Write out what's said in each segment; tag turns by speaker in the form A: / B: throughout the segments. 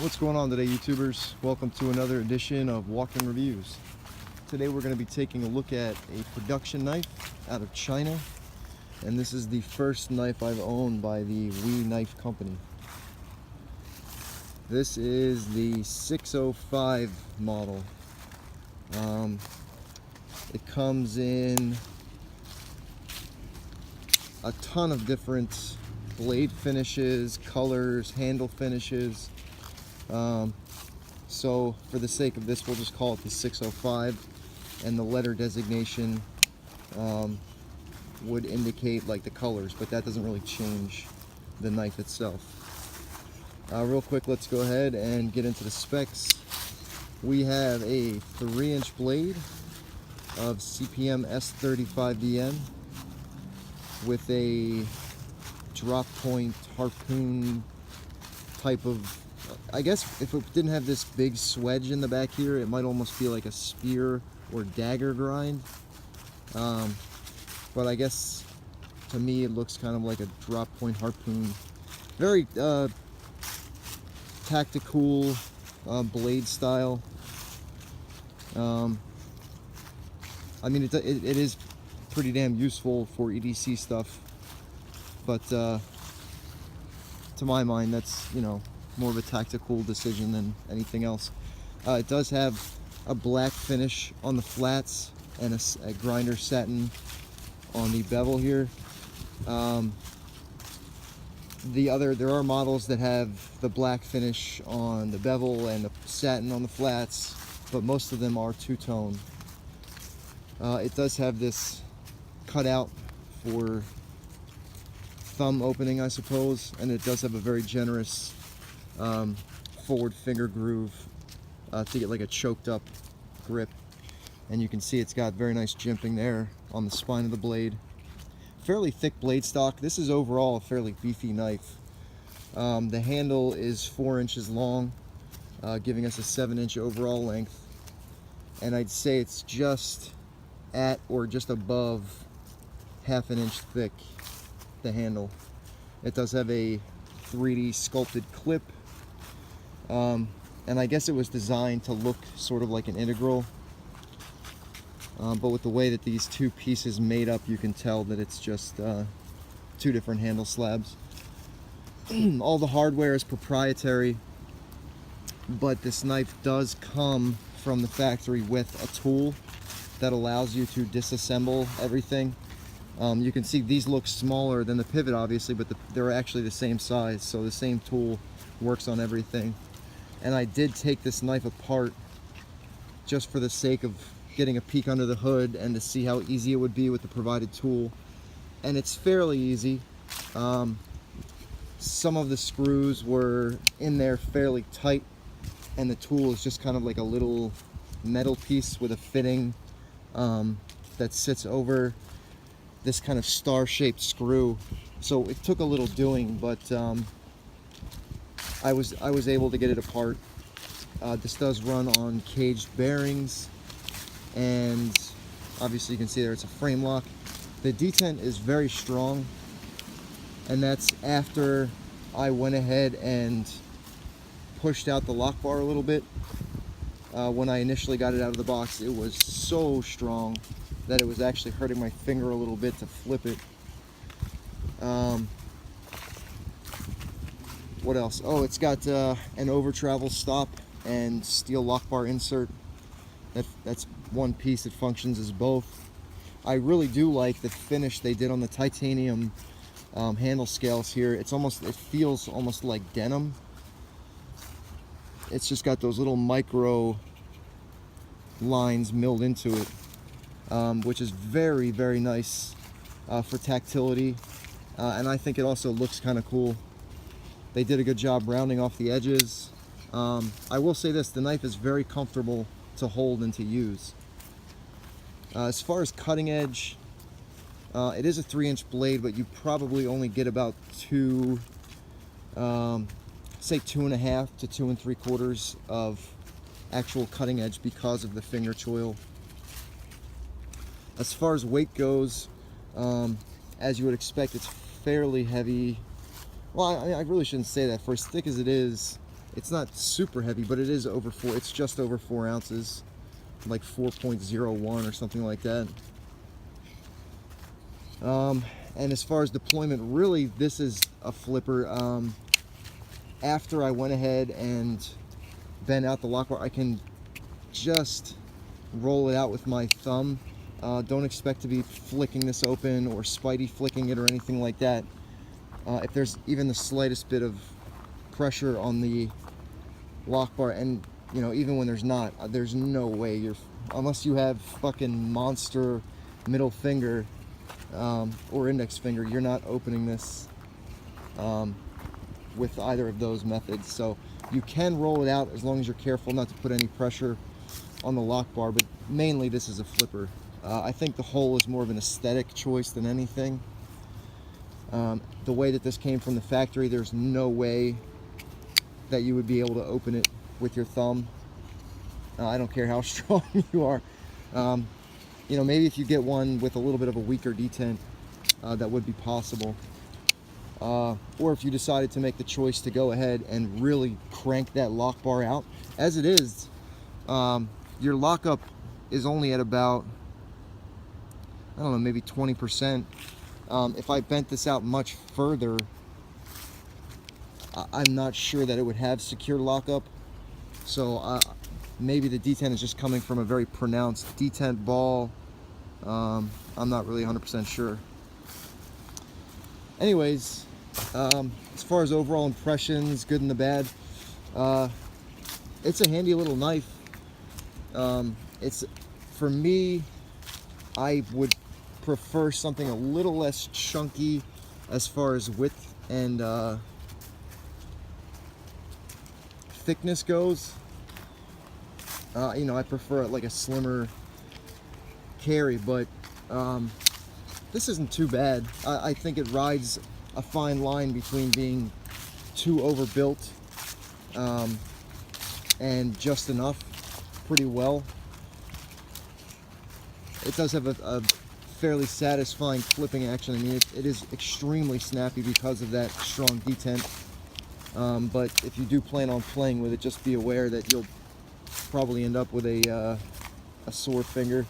A: What's going on today, YouTubers? Welcome to another edition of Walk-In Reviews. Today we're going to be taking a look at a production knife out of China, and this is the first knife I've owned by the Wee Knife Company. This is the 605 model. It comes in a ton of different blade finishes, colors, handle finishes. So for the sake of this, we'll just call it the 605, and the letter designation would indicate like the colors, but that doesn't really change the knife itself. Real quick, let's go ahead and get into the specs. We have a 3-inch blade of CPM S35VN with a drop point harpoon type of, I guess if it didn't have this big swedge in the back here, it might almost feel like a spear or dagger grind. But I guess to me it looks kind of like a drop point harpoon. Very tactical blade style. I mean, it is pretty damn useful for EDC stuff, but to my mind, that's, you know, more of a tactical decision than anything else. It does have a black finish on the flats and a grinder satin on the bevel here. There are models that have the black finish on the bevel and the satin on the flats, but most of them are two-tone. It does have this cutout for thumb opening, I suppose, and it does have a very generous forward finger groove to get like a choked up grip, and you can see it's got very nice jimping there on the spine of the blade. Fairly thick blade stock. This is overall a fairly beefy knife. The handle is 4 inches long, giving us a 7-inch overall length, and I'd say it's just at or just above ½ an inch thick, the handle. It does have a 3D sculpted clip, and I guess it was designed to look sort of like an integral, but with the way that these two pieces made up, you can tell that it's just two different handle slabs. All the hardware is proprietary, but this knife does come from the factory with a tool that allows you to disassemble everything. You can see these look smaller than the pivot, obviously, but they're actually the same size, so the same tool works on everything. And I did take this knife apart just for the sake of getting a peek under the hood and to see how easy it would be with the provided tool. And it's fairly easy. Some of the screws were in there fairly tight, and the tool is just kind of like a little metal piece with a fitting that sits over this kind of star-shaped screw. So it took a little doing, but I was able to get it apart. This does run on caged bearings, and obviously you can see there it's a frame lock. The detent is very strong, and that's after I went ahead and pushed out the lock bar a little bit. When I initially got it out of the box, it was so strong that it was actually hurting my finger a little bit to flip it. What else? Oh, it's got an over travel stop and steel lock bar insert. That's one piece that functions as both. I really do like the finish they did on the titanium handle scales here. It feels almost like denim. It's just got those little micro lines milled into it, which is very, very nice for tactility, and I think it also looks kind of cool. They did a good job rounding off the edges. I will say this, the knife is very comfortable to hold and to use. As far as cutting edge, it is a 3-inch blade, but you probably only get about say 2.5 to 2 3/4 of actual cutting edge because of the finger choil. As far as weight goes, as you would expect, it's fairly heavy. Well, I really shouldn't say that. For as thick as it is, It's not super heavy, but it is over 4. It's just over 4 ounces, like 4.01 or something like that. And as far as deployment, really, this is a flipper. After I went ahead and bent out the lock bar, I can just roll it out with my thumb. Don't expect to be flicking this open or spidey flicking it or anything like that. If there's even the slightest bit of pressure on the lock bar, and you know, even when there's not, there's no way you're, unless you have fucking monster middle finger or index finger, you're not opening this with either of those methods. So you can roll it out as long as you're careful not to put any pressure on the lock bar, but mainly this is a flipper. I think the hole is more of an aesthetic choice than anything. The way that this came from the factory, there's no way that you would be able to open it with your thumb. I don't care how strong you are. You know, maybe if you get one with a little bit of a weaker detent, that would be possible. Or if you decided to make the choice to go ahead and really crank that lock bar out. As it is, your lockup is only at about, I don't know, maybe 20%. If I bent this out much further, I'm not sure that it would have secure lockup. So maybe the detent is just coming from a very pronounced detent ball. I'm not really 100% sure. Anyways, as far as overall impressions, good and the bad, it's a handy little knife. It's, for me, I would prefer something a little less chunky as far as width and thickness goes. You know, I prefer like a slimmer carry, but this isn't too bad. I think it rides a fine line between being too overbuilt and just enough, pretty well. It does have a fairly satisfying flipping action. I mean, it is extremely snappy because of that strong detent. But if you do plan on playing with it, just be aware that you'll probably end up with a sore finger.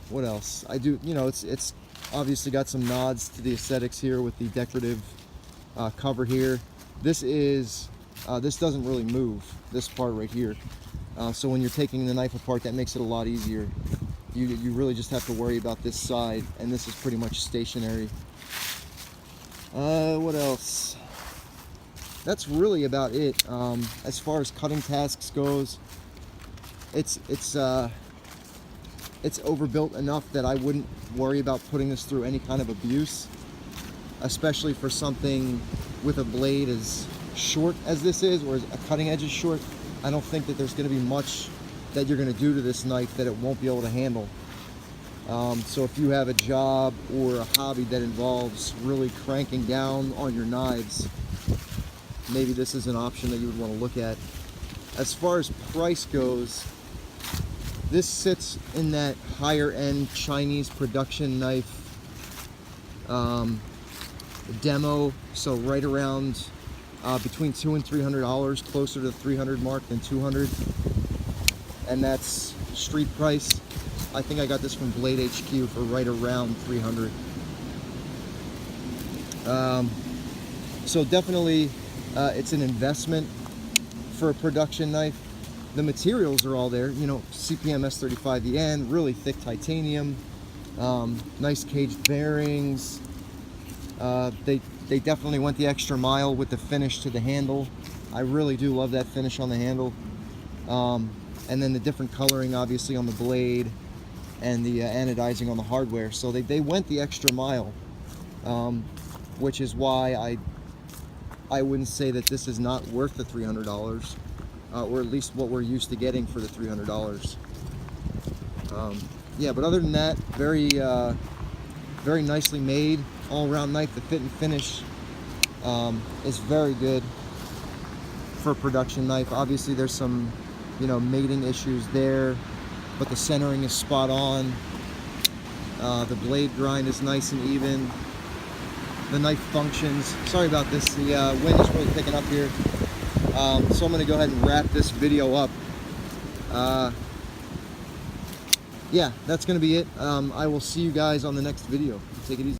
A: What else? I do, you know, it's obviously got some nods to the aesthetics here with the decorative cover here. This doesn't really move, this part right here. So when you're taking the knife apart, that makes it a lot easier. You really just have to worry about this side, and this is pretty much stationary. What else? That's really about it. As far as cutting tasks goes, it's overbuilt enough that I wouldn't worry about putting this through any kind of abuse, especially for something with a blade as short as this is, or a cutting edge is short. I don't think that there's going to be much that you're going to do to this knife that it won't be able to handle. So if you have a job or a hobby that involves really cranking down on your knives, maybe this is an option that you would want to look at. As far as price goes, this sits in that higher end Chinese production knife demo, so right around between $200 and $300, closer to the $300 mark than $200, and that's street price. I think I got this from Blade HQ for right around $300. So definitely it's an investment for a production knife. The materials are all there, you know, CPM S35EN, really thick titanium, nice caged bearings. They definitely went the extra mile with the finish to the handle. I really do love that finish on the handle. And then the different coloring, obviously, on the blade and the anodizing on the hardware. So they went the extra mile, which is why I wouldn't say that this is not worth the $300, or at least what we're used to getting for the $300. Yeah, but other than that, very nicely made, all-around knife. The fit and finish is very good for a production knife. Obviously, there's some, you know, mating issues there, but the centering is spot on. The blade grind is nice and even. the knife functions. Sorry about this, the wind is really picking up here. So I'm going to go ahead and wrap this video up. Yeah, that's going to be it. I will see you guys on the next video. Take it easy.